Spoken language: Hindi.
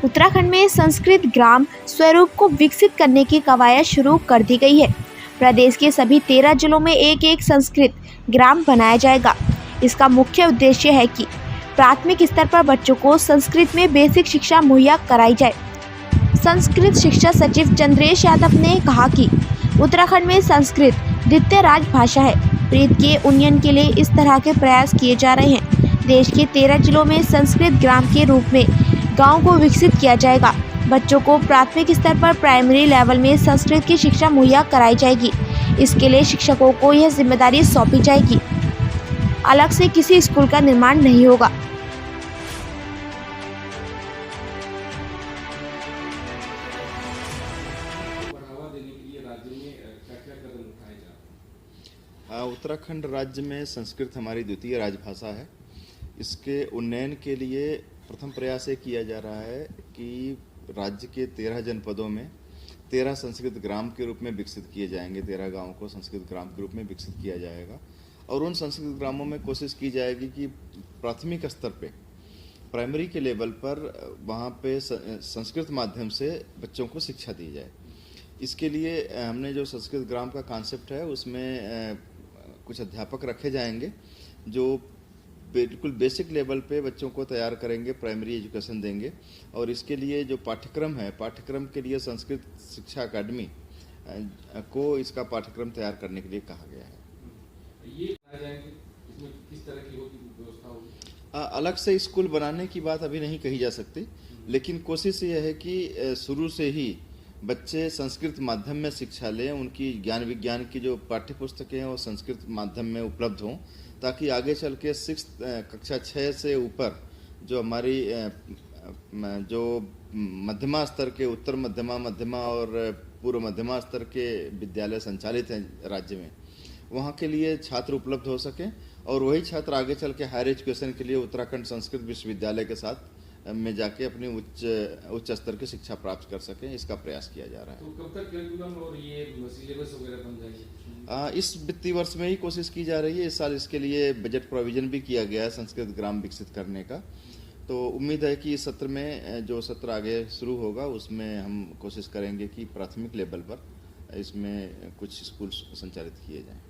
उत्तराखंड में संस्कृत ग्राम स्वरूप को विकसित करने की कवायद शुरू कर दी गई है। प्रदेश के सभी 13 जिलों में एक एक संस्कृत ग्राम बनाया जाएगा। इसका मुख्य उद्देश्य है कि प्राथमिक स्तर पर बच्चों को संस्कृत में बेसिक शिक्षा मुहैया कराई जाए। संस्कृत शिक्षा सचिव चंद्रेश यादव ने कहा कि उत्तराखंड में संस्कृत द्वितीय राजभाषा है। प्रीत के उन्नयन के लिए इस तरह के प्रयास किए जा रहे हैं। देश के 13 जिलों में संस्कृत ग्राम के रूप में गाँव को विकसित किया जाएगा। बच्चों को प्राथमिक स्तर पर प्राइमरी लेवल में संस्कृत की शिक्षा मुहैया कराई जाएगी। इसके लिए शिक्षकों को यह जिम्मेदारी सौंपी जाएगी। अलग से किसी स्कूल का निर्माण नहीं होगा। उत्तराखंड राज्य में संस्कृत हमारी द्वितीय राजभाषा है। इसके उन्नयन के लिए प्रथम प्रयास ये किया जा रहा है कि राज्य के 13 जनपदों में 13 संस्कृत ग्राम के रूप में विकसित किए जाएंगे। 13 गांवों को संस्कृत ग्राम के रूप में विकसित किया जाएगा और उन संस्कृत ग्रामों में कोशिश की जाएगी कि प्राथमिक स्तर पे, प्राइमरी के लेवल पर वहाँ पे संस्कृत माध्यम से बच्चों को शिक्षा दी जाए। इसके लिए हमने जो संस्कृत ग्राम का कॉन्सेप्ट है उसमें कुछ अध्यापक रखे जाएंगे जो बिल्कुल बेसिक लेवल पे बच्चों को तैयार करेंगे, प्राइमरी एजुकेशन देंगे। और इसके लिए जो पाठ्यक्रम है, पाठ्यक्रम के लिए संस्कृत शिक्षा अकादमी को इसका पाठ्यक्रम तैयार करने के लिए कहा गया है। ये इसमें किस तरह की व्यवस्था होगी? अलग से स्कूल बनाने की बात अभी नहीं कही जा सकती, लेकिन कोशिश यह है कि शुरू से ही बच्चे संस्कृत माध्यम में शिक्षा लें। उनकी ज्ञान विज्ञान की जो पाठ्य पुस्तकें हैं वो संस्कृत माध्यम में उपलब्ध हों, ताकि आगे चल के कक्षा 6 से ऊपर जो हमारी जो मध्यमा स्तर के, उत्तर मध्यमा और पूर्व मध्यमा स्तर के विद्यालय संचालित हैं राज्य में, वहाँ के लिए छात्र उपलब्ध हो सकें और वही छात्र आगे चल के हायर एजुकेशन के लिए उत्तराखंड संस्कृत विश्वविद्यालय के साथ में जाके अपनी उच्च स्तर की शिक्षा प्राप्त कर सकें। इसका प्रयास किया जा रहा है। तो कब तक करिकुलम और ये सिलेबस वगैरह बन जाएगी? इस वित्तीय वर्ष में ही कोशिश की जा रही है। इस साल इसके लिए बजट प्रोविजन भी किया गया है संस्कृत ग्राम विकसित करने का। तो उम्मीद है कि इस सत्र में, जो सत्र आगे शुरू होगा, उसमें हम कोशिश करेंगे कि प्राथमिक लेवल पर इसमें कुछ स्कूल संचालित किए जाएं।